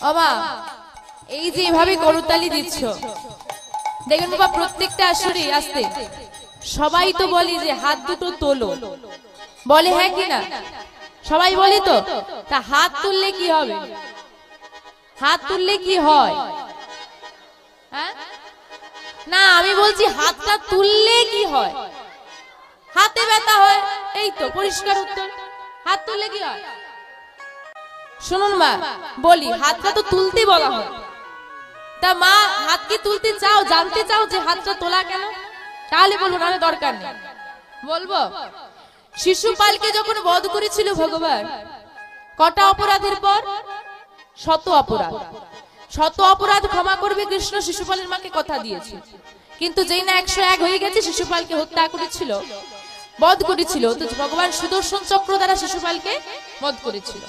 বাবা এই যে এভাবে করতালি দিচ্ছ, দেখেন বাবা প্রত্যেকটা আসরে আসতে সবাই তো বলে যে হাত দুটো তোলো, বলে হ্যাঁ কি না? সবাই বলে তো। তা হাত তুললে কি হবে? হাত তুললে কি হয়? হ্যাঁ না, আমি বলছি হাতটা তুললে কি হয়? হাতে ব্যথা হয়, এই তো পরিষ্কার উত্তর। হাত তুললে কি হয়? শুনুন মা বলি, হাতটা তো তুলতে বলা হয়। তা মা হাত কি তুলতে চাও, জানতে চাও যে হাতটা তোলা কেন? তাহলে বলবো, না দরকার নেই। বলবো, শিশুপালকে যখন বধ করেছিল ভগবান, কটা অপরাধের পর? 100 অপরাধ। 100 অপরাধ ক্ষমা করবে কৃষ্ণ শিশুপালের মাকে কথা দিয়েছে। কিন্তু যেই না 101 হয়ে গেছে, শিশুপালকে হত্যা করেছিল, বধ করেছিল। তো ভগবান সুদর্শন চক্র দ্বারা শিশুপালকে বধ করেছিল।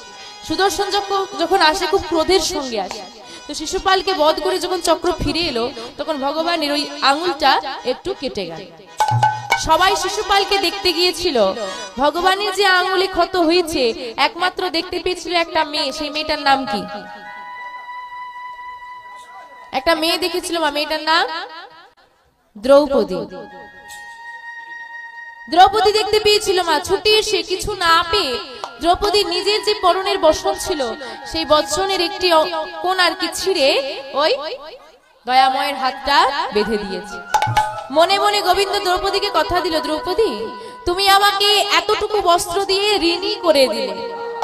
সুদর্শন চক্র যখন আসে খুব ক্রোধের সঙ্গে আসে। তো শিশুপালকে বধ করে যখন চক্র ফিরে এলো, তখন ভগবানের ওই আঙুলটা একটু কেটে গেল। সবাই শিশুপালকে দেখতে গিয়েছিল। ভগবানের যে আঙুলে ক্ষত হয়েছে, একমাত্র দেখতে পেয়েছিল একটা মেয়ে। সেই মেয়েটার নাম কি? একটা মেয়ে দেখেছিল মা, মেয়েটার নাম দ্রৌপদী। দ্রৌপদী দেখতে পেয়েছিল মা। ছুটে এসে কিছু না পেয়ে দ্রৌপদীর নিজের যে পরনের বস্ত্র ছিল, সেই বস্ত্রের একটি কোণ আর কি ছিঁড়ে ওই দয়াময়ের হাতটা বেঁধে দিয়েছে। মনে মনে গোবিন্দ দ্রৌপদীকে কথা দিল, দ্রৌপদী তুমি আমাকে এতটুকু বস্ত্র দিয়ে ঋণী করে দিলে,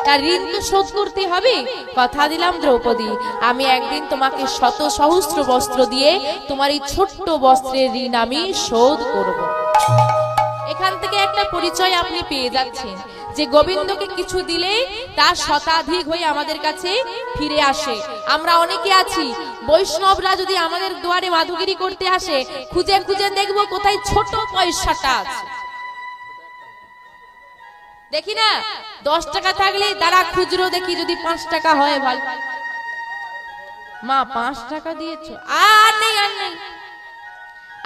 তার ঋণ তো শোধ করতে হবে। কথা দিলাম দ্রৌপদী, আমি একদিন তোমাকে শত সহস্র বস্ত্র দিয়ে তোমার এই ছোট্ট বস্ত্রের ঋণ আমি শোধ করব। এখান থেকে একটা পরিচয় আপনি পেয়ে যাচ্ছেন যে গোবিন্দকে কিছু দিলে তার শতাধিক হয়ে আমাদের কাছে ফিরে আসে। আমরা অনেকে আছি, বৈষ্ণবরা যদি আমাদের দুয়ারে মাধুগিরি করতে আসে, খুঁজে খুঁজে দেখবো কোথায় ছোট পয়সাটা আছে। দেখি না, 10 টাকা থাকলে তারা খুচরো দেখি, যদি 5 টাকা হয় ভালো। মা 5 টাকা দিয়েছো, আর নেই আর নেই।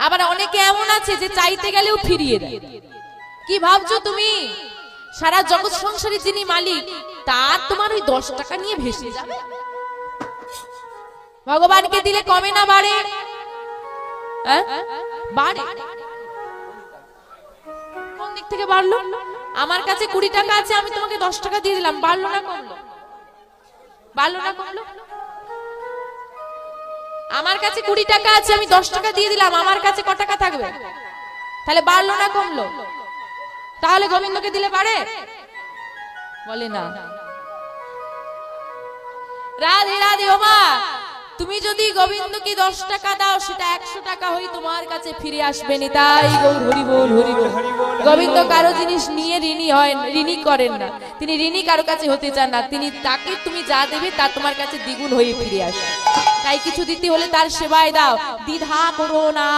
আবার অনেকে এমন আছে যে চাইতে গেলেও ফিরিয়ে দেয়। কি ভাবছো তুমি? সারা জগৎ সংসারে যিনি মালিক, তার তোমার ওই 10 টাকা নিয়ে ভেসে যাবে? ভগবানকে দিলে কমে না বাড়ে? বাড়ে। কোন দিক থেকে বাড়লো? আমার কাছে 20 টাকা আছে, আমি তোমাকে 10 টাকা দিয়ে দিলাম, বাড়লো না কমলো? বাড়লো না কমলো? আমার কাছে 20 টাকা আছে, আমি 10 টাকা দিয়ে দিলাম, আমার কাছে কত টাকা থাকবে? তাহলে বাড়লো না কমলো? তাহলে গোবিন্দকে দিলে বাড়ে? বলে না। রাধে রাধে। ও মা, তুমি যদি গোবিন্দকে 10 টাকা দাও, সেটা 100 টাকা হয়ে তোমার কাছে ফিরে আসবে। তাই গৌর হরি বল হরি বল। গোবিন্দ কারো জিনিস নিয়ে ঋণী হয়, ঋণী করেন না। তিনি ঋণী কারো কাছে হতে চান না। তিনি তাকে তুমি যা দেবে তা তোমার কাছে দ্বিগুণ হয়ে ফিরে আসে। তাই কিছু দিতে হলে তার সেবায় দাও, দ্বিধা করো না।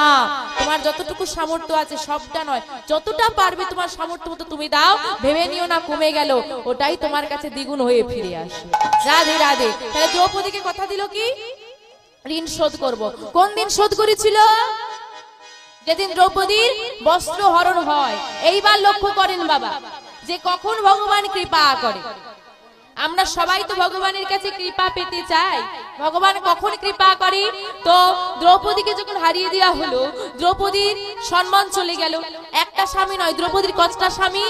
তোমার যতটুকু সামর্থ্য আছে, সবটা নয়, যতটা পারবে তোমার সামর্থ্য মতো তুমি দাও। ভেবে নিও না কমে গেল, ওটাই তোমার কাছে দ্বিগুণ হয়ে ফিরে আসে। রাধে রাধে। তাহলে দ্রৌপদীকে কথা দিল কি ঋণ শোধ করব। কোন দিন শোধ করেছিল? যেদিন দ্রৌপদীর বস্ত্র হরণ হয়। এইবার লক্ষ্য করেন বাবা, যে কখন ভগবান কৃপা করে। আমরা সবাই তো ভগবানের কাছে কৃপা পেতে চাই। ভগবান কখন কৃপা করে? তো দ্রৌপদীকে যখন হারিয়ে দেওয়া হলো, দ্রৌপদীর সম্মান চলে গেল। একটা স্বামী নয়, দ্রৌপদীর কতটা স্বামী?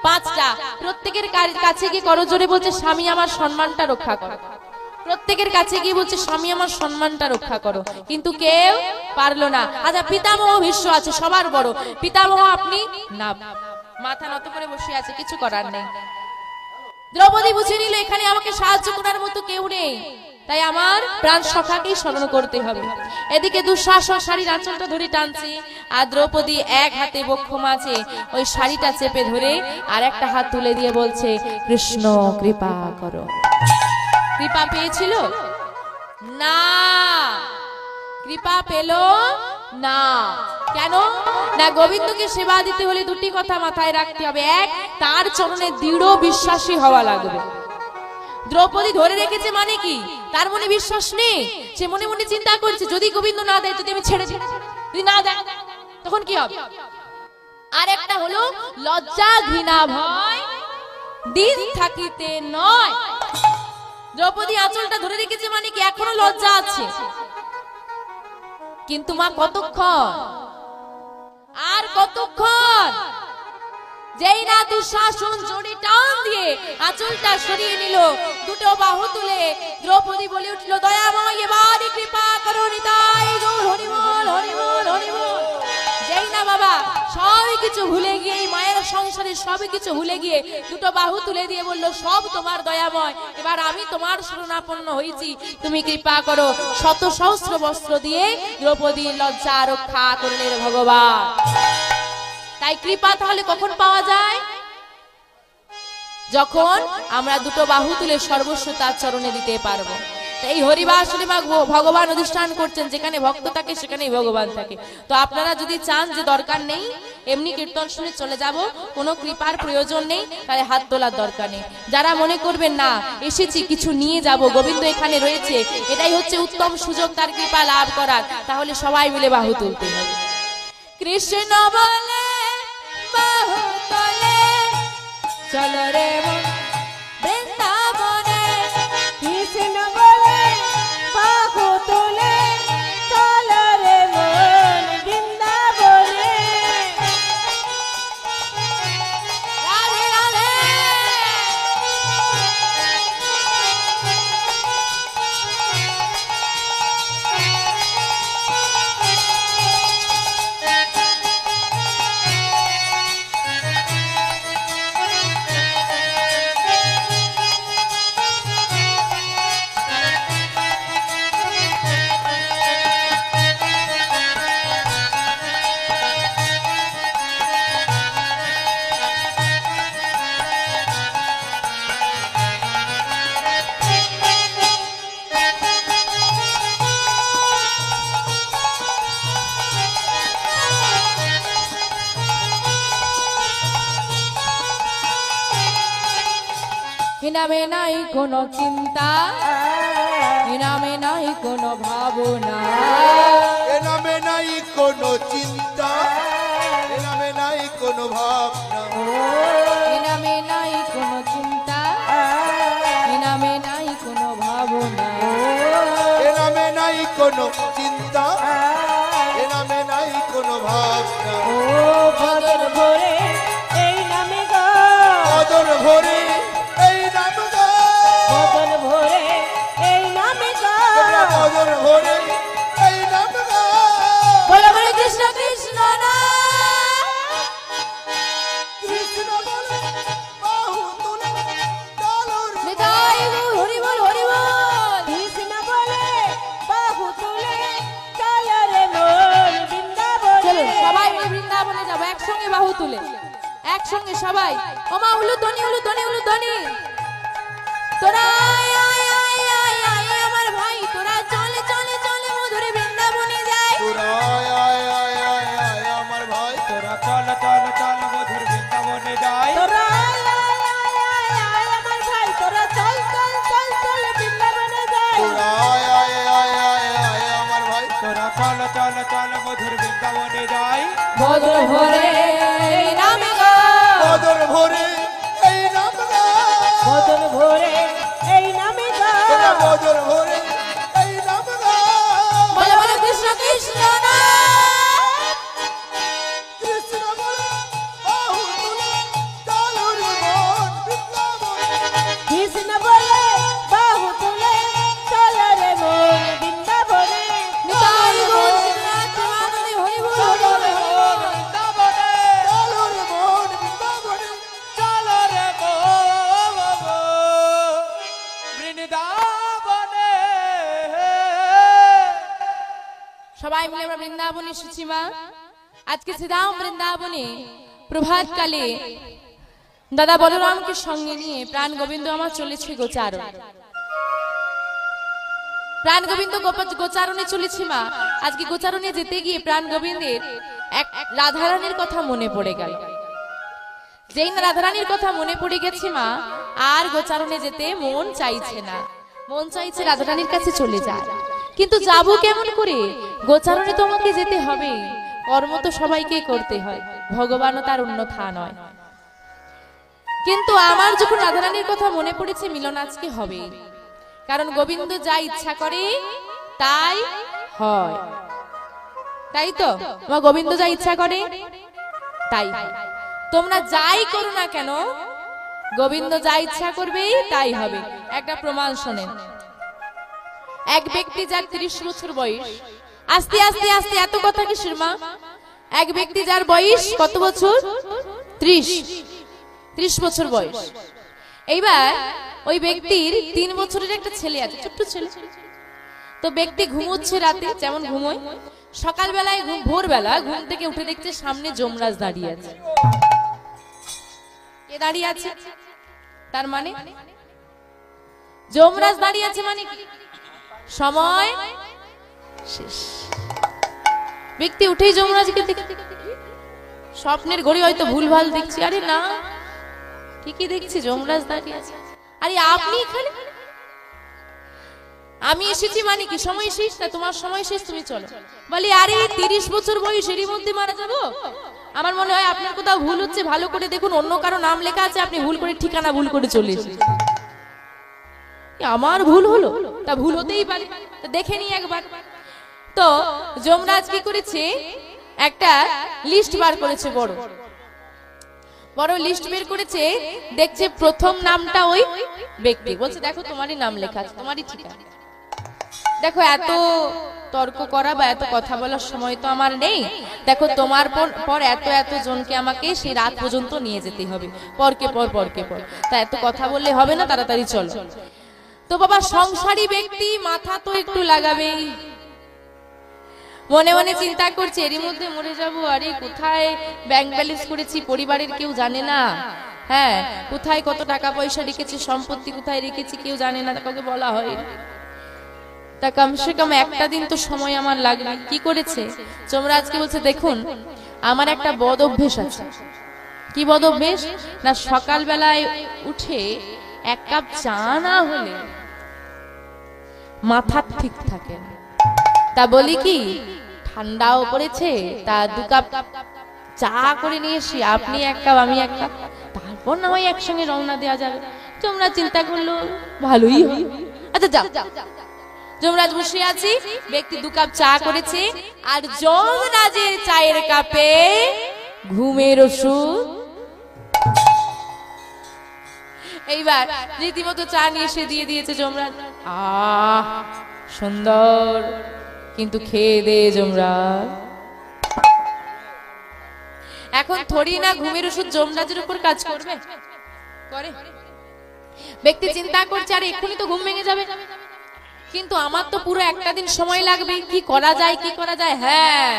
5টা। প্রত্যেকের কাছে গিয়ে করজোরে বলছে, স্বামী আমার সম্মানটা রক্ষা করো। প্রত্যেকের কাছে গিয়ে বলছে, স্বামী আমার সম্মানটা রক্ষা করো। কিন্তু কেউ পারলো না। আচ্ছা, পিতামহ ভীষ্ম আছে, সবার বড় পিতামহ, আপনি না, মাথা নত করে বসে আছে, কিছু করার নেই। দ্রৌপদী বুঝে নিল এখানে আমাকে সাহায্য করার মতো কেউ নেই, তাই আমার প্রাণ সখাকেই স্মরণ করতে হবে। এদিকে দুঃশাসন শাড়ির আঁচলটা ধরে টানছে, আর দ্রৌপদী এক হাতে বক্ষ মাঝে ওই শাড়িটা চেপে ধরে আর একটা হাত তুলে দিয়ে বলছে, কৃষ্ণ কৃপা করো। কৃপা পেয়েছিল না, কৃপা পেল না। কেন না? গোবিন্দকে সেবা দিতে হলে দুটি কথা মাথায় রাখতে হবে। এক, তার চরণে দৃঢ় বিশ্বাসী হওয়া লাগবে। দ্রৌপদী ধরে রেখেছে মানে কি? তার মনে বিশ্বাস নেই। সে মনে মনে চিন্তা করছে, যদি গোবিন্দ না দেয়, যদি আমি ছেড়ে দিই, যদি না দেয় তখন কি হবে? আর একটা হলো লজ্জা ঘৃণা ভয় দিন থাকিতে নয়। দ্রৌপদী আঁচলটা ধরে রেখেছে মানে কি? এখনো লজ্জা আছে, কিন্তু মা কতক্ষণ আর কতক্ষণ? যেই না দুঃশাসন জড়ি টান দিয়ে আঁচলটা সরিয়ে নিল, দুটো বাহু তুলে দ্রৌপদী বলে উঠল, দয়াময় এবার কৃপা করো নিতাই গৌর হরি বল হরি বল হরি বল। যেই না বাবা সবই কিছু ভুলে গিয়ে, মায়ের সংসারে সবই কিছু ভুলে গিয়ে দুটো বাহু তুলে দিয়ে বলল, সব তোমার দয়াময়, এবার আমি তোমার শরণাপন্ন হয়েছি, তুমি কৃপা করো। শত সহস্র বস্ত্র দিয়ে দ্রৌপদীর লজ্জা রক্ষা করলেন ভগবান। তাই কৃপা তাহলে কখন পাওয়া যায়? যখন আমরা দুটো বাহু তুলে সর্বস্ব তার চরণে দিতে পারবো। এই হরিবাসনে ভগবান অধিষ্ঠান করছেন, যেখানে ভক্ত থাকে সেখানেই ভগবান থাকে। তো আপনারা যদি চান যে দরকার নেই, এমনি কীর্তন শুনে চলে যাব, কোনো কৃপার প্রয়োজন নেই, তাহলে হাত তোলার দরকার নেই। যারা মনে করবেন না এসেছি কিছু নিয়ে যাব, গোবিন্দ এখানে রয়েছে, এটাই হচ্ছে উত্তম সুযোগ তার কৃপা লাভ করার, তাহলে সবাই মিলে বাহু তুলতে হবে। কৃষ্ণ বলে বাহু তোলে চলো রে বৃন্দাবনে, কৃষ্ণ বলে বাহু তোলে চলো রে মন বৃন্দাবনে। রাধে রাধে। নামে নাই কোনো চিন্তা, নামে নাই কোনো ভাবনা, নামে নাই কোনো চিন্তা, নামে নাই কোনো ভাবনা, নামে নাই কোনো চিন্তা, নামে নাই কোনো ভাবনা, নামে নাই কোনো চিন্তা, নামে নাই কোনো ভাবনা। ও বদর ভরে এই নামে গো, বদর ভরে এই নাম গো, বদর ভরে এই নামে গো, বদর ভরে এই নাম গো। বলে বলে কৃষ্ণ কৃষ্ণ না, কৃষ্ণ বলে বাহু তুলে চলো রে নিতাই গৌর হরি বল হরি বল। কৃষ্ণ বলে বাহু তুলে চলো রে মন বৃন্দাবনে। চলুন সবাই মিলে বৃন্দাবনে যাবো, একসঙ্গে বাহু তুলে, একসঙ্গে সবাই। ওমা উলুধ্বনি উলুধ্বনি উলুধ্বনি। তোরা আয় আয় আয় আয় আয় আমার ভাই, তোরা চলে চলে চলে মধুর বৃন্দাবনে যাই। তোরা আয় আয় আয় আয় আয় আমার ভাই, তোরা চল চল চল মধুর বৃন্দাবনে যাই। তোরা আয় আয় আয় আয় আয় আমার ভাই, তোরা চল চল চল চল বৃন্দাবনে যাই। তোরা আয় আয় আয় আয় আয় আমার ভাই, তোরা চল চল চল মধুর বৃন্দাবনে যাই। বদর ভরে নামে গো, বদর ভরে এই নাম গো, বদন ভরে এই নামে গো, বদর ভরে এই নাম গো। বলে বলে কৃষ্ণ কৃষ্ণ না, কৃষ্ণ বলে বাহু তুলে চলো রে মন বৃন্দাবনে। কৃষ্ণ বলে বাহু তুলে চলো রে মন বৃন্দাবনে। নিতাই গৌর শ্রীনাথ প্রেমানন্দে হরি বল হরি বল হরি বল। চলো রে মন বৃন্দাবনে। চলো রে গো বৃন্দাবনে। সবাই মিলে আমরা বৃন্দাবনে এসেছি মা। আজকে শ্রীরাম বৃন্দাবনে প্রভাত কালে দাদা বলরামকে সঙ্গে নিয়ে প্রাণ গোবিন্দ আমার চলেছে গোচারণ। প্রাণ গোবিন্দ গোচারণে চলেছি মা। আজকে গোচারণে যেতে গিয়ে প্রাণ গোবিন্দের এক রাধারানীর কথা মনে পড়ে গেল। যেই না রাধারানীর কথা মনে পড়ে গেছে মা, আর গোচারণে যেতে মন চাইছে না, মন চাইছে রাধারানীর কাছে চলে যায়। কিন্তু যাবো কেমন করে? গোচারণে তো আমাকে যেতে হবে, কর্ম তো সবাইকে করতে হয়, ভগবানও তার অন্যথা নয়। কিন্তু আমার যখন রাধারানীর কথা মনে পড়েছে, মিলন আজকে হবে, কারণ গোবিন্দ যা ইচ্ছা করে তাই হয়, তাই তো? তোমার গোবিন্দ যা ইচ্ছা করে তাই হয়। তোমরা যাই করো না কেন গোবিন্দ যা ইচ্ছা করবে তাই হবে। একটা প্রমাণ শোনেন। এক ব্যক্তি যার 30 বছর বয়স, আস্তে আস্তে আস্তে এত কথা কিসের মা? এক ব্যক্তি যার বয়স কত বছর? 30 বছর বয়স। এইবার ওই ব্যক্তির 3 বছরের একটা ছেলে আছে, ছোট্ট ছেলে। তো ব্যক্তি ঘুমোচ্ছে রাতে, যেমন ঘুমোয়। সকালবেলায় ভোরবেলা ঘুম থেকে উঠে দেখছে সামনে যমরাজ দাঁড়িয়ে আছে। কে দাঁড়িয়ে আছে? তার মানে যমরাজ দাঁড়িয়ে আছে মানে কি? সময় শেষ। ব্যক্তি উঠেই যমরাজকে দেখে, স্বপ্নের ঘড়ি হয়তো ভুলভাল দেখছি, আরে না ঠিকই দেখছি যমরাজ দাঁড়িয়ে আছে। আরে আপনি এখানে? আমি এসেছি মানে কি সময় শেষ? না তোমার সময় শেষ, তুমি চলো। বলি আরে 30 বছর বয়স, এরই মধ্যে মারা যাবো? আমার মনে হয় আপনার কোথাও ভুল হচ্ছে, ভালো করে দেখুন, অন্য কারো নাম লেখা আছে, আপনি ভুল করে ঠিকানা ভুল করে চলে এসেছেন। আমার ভুল হলো? তা ভুল হতেই পারে, দেখে নি একবার। তো যমরাজ কি করেছে, একটা লিস্ট বার করেছে, বড় বড় লিস্ট বের করেছে। দেখছে প্রথম নামটা ওই ব্যক্তি, বলছে দেখো তোমারই নাম লেখা আছে, তোমারই ঠিকানা। দেখো এত তর্ক করা বা এত কথা বলার সময় তো আমার নেই। দেখো তোমার পর এত এত জনকে আমাকে সেই রাত পর্যন্ত নিয়ে যেতে হবে, পরকে পর। তা এত কথা বললে হবে না, তাড়াতাড়ি চলো। তো বাবা সংসারী ব্যক্তি মাথা তো একটু লাগাবেই। মনে মনে চিন্তা করছে এরই মধ্যে মরে যাবো। আরে কোথায় ব্যাংক ব্যালেন্স করেছি পরিবারের কেউ জানে না, হ্যাঁ কোথায় কত টাকা পয়সা রেখেছি, সম্পত্তি কোথায় রেখেছি কেউ জানে না, কাউকে বলা হয়। তা কমসে কম একটা দিন তো সময় আমার লাগবে। কি করেছে যমরাজকে বলছে দেখুন আমার একটা বদ অভ্যেস আছে। কি বদ অভ্যেস? না সকাল বেলায় উঠে 1 কাপ চা না হলে মাথা ঠিক থাকে না। তা বলি কি ঠান্ডাও পড়েছে, তা 2 কাপ চা করে নিয়ে এসি, আপনি 1 কাপ আমি 1 কাপ, তারপর না হয় একসঙ্গে রওনা দেওয়া যাবে। তোমরা চিন্তা করলো ভালোই হয়, আচ্ছা যাও। যমরাজ বসে আছি, ব্যক্তি 2 কাপ চা করেছে, আর যমরাজের চায়ের কাপে ঘুমের ওষুধ। এইবার রীতিমতো চা নিয়ে এসে দিয়ে দিয়েছে যমরাজ। আহ সুন্দর, কিন্তু খেয়ে দে যমরাজ। এখন থোড়ি না ঘুমের ওষুধ যমরাজের উপর কাজ করবে? করে। ব্যক্তি চিন্তা করছে আরে এক্ষুনি তো ঘুম ভেঙে যাবে, কিন্তু আমার তো পুরো একটা দিন সময় লাগবে, কি করা যায় কি করা যায়। হ্যাঁ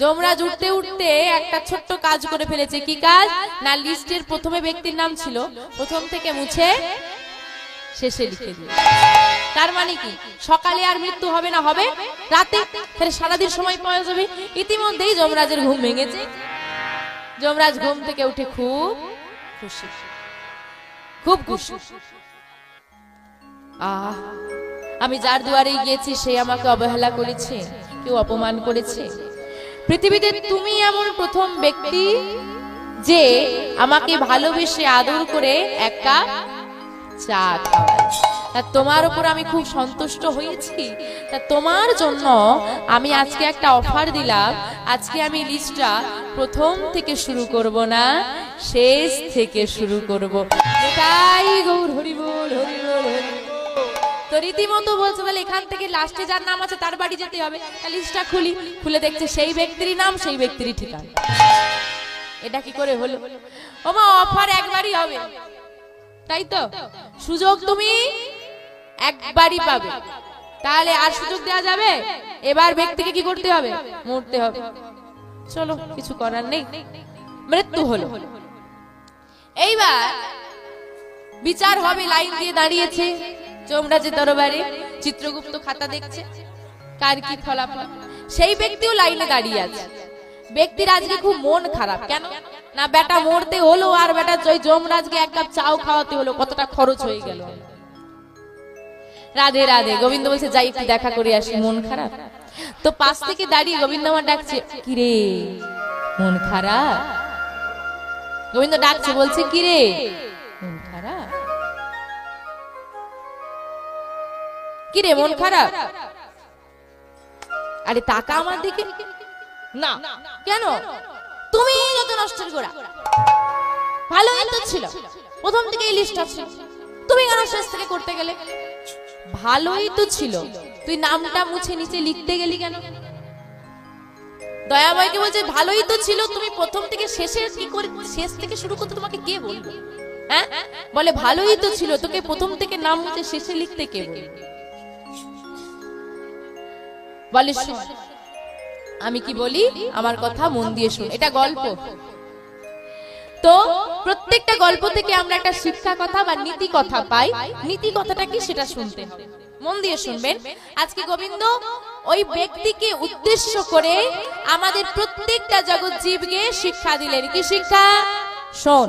যমরাজ উঠতে উঠতে একটা ছোট্ট কাজ করে ফেলেছে। কি কাজ? না লিস্টের প্রথমে ব্যক্তির নাম ছিল, প্রথম থেকে মুছে শেষে লিখে দিয়ে। তার মানে কি সকালে আর মৃত্যু হবে না, হবে রাতে, তাহলে সারাদিন সময় পাওয়া যাবে। ইতিমধ্যেই যমরাজের ঘুম ভেঙেছে। যমরাজ ঘুম থেকে উঠে খুব খুশি, খুব খুশি। আহ আমি যার দুয়ারে গিয়েছি সে আমাকে অবহেলা করেছে, কেউ অপমান করেছে। পৃথিবীতে তুমি এমন প্রথম ব্যক্তি যে আমাকে ভালোবেসে আদর করে 1 কাপ চা খাওয়ায়। তা তোমার উপর আমি খুব সন্তুষ্ট হয়েছি। তা তোমার জন্য আমি আজকে একটা অফার দিলাম, আজকে আমি লিস্টটা প্রথম থেকে শুরু করব না, শেষ থেকে শুরু করব। এটাই গৌর হরি বল হরি বল। তো রীতিমতো বলছে তাহলে এখান থেকে লাস্টে যার নাম আছে তার বাড়ি যেতে হবে। লিস্টটা খুলে দেখছে সেই ব্যক্তিরই নাম, সেই ব্যক্তিরই ঠিকানা। এটা কি করে হলো? ওমা অফার একবারই হবে, তাই তো? সুযোগ তুমি একবারই পাবে, তাহলে আর সুযোগ দেওয়া যাবে? এবার ব্যক্তিকে কি করতে হবে? মরতে হবে। চলো কিছু করার নেই, মৃত্যু হলো। এইবার বিচার হবে, লাইন দিয়ে দাঁড়িয়েছে যমরাজের দরবারে। চিত্রগুপ্ত খাতা দেখছে কার কি ফলাফল। সেই ব্যক্তিও লাইনে দাঁড়িয়ে আছে। ব্যক্তির আজকে খুব মন খারাপ। কেন না বেটা মরতে হলো, আর বেটা যমরাজকে 1 কাপ চাও খাওয়াতে হলো, কতটা খরচ হয়ে গেল। রাধে রাধে। গোবিন্দ বলছে যাই একটু দেখা করে আসি, মন খারাপ। তো পাশ থেকে দাঁড়িয়ে গোবিন্দ আমার ডাকছে, কিরে মন খারাপ? গোবিন্দ ডাকছে, বলছে কিরে মন খারাপ? কি রে মন খারাপ? আরে টাকা আমার দিকে না, কেন? তুমি যত নষ্টের গোড়া। ভালোই তো ছিল, প্রথম থেকে এই লিস্টটা ছিল, তুমি কেন শেষ থেকে করতে গেলে? ভালোই তো ছিল, তুই নামটা মুছে নিচে লিখতে গেলি কেন? দয়াময়কে বলছে ভালোই তো ছিল, তুমি প্রথম থেকে শেষে কি করে, শেষ থেকে শুরু করতে তোমাকে কে বলবে? হ্যাঁ, বলে ভালোই তো ছিল, তোকে প্রথম থেকে নাম মুছে শেষে লিখতে কে বলবে? বলে আমি কি বলি, আমার কথা মন দিয়ে শুন, এটা গল্প। তো প্রত্যেকটা গল্প থেকে আমরা একটা শিক্ষা কথা বা নীতি কথা পাই। নীতি কথাটা কি সেটা শুনতে হবে, মন দিয়ে শুনবেন। আজকে গোবিন্দ ওই ব্যক্তিকে উদ্দেশ্য করে আমাদের প্রত্যেকটা জগৎ জীবকে শিক্ষা দিলেন। কি শিক্ষা? শোন।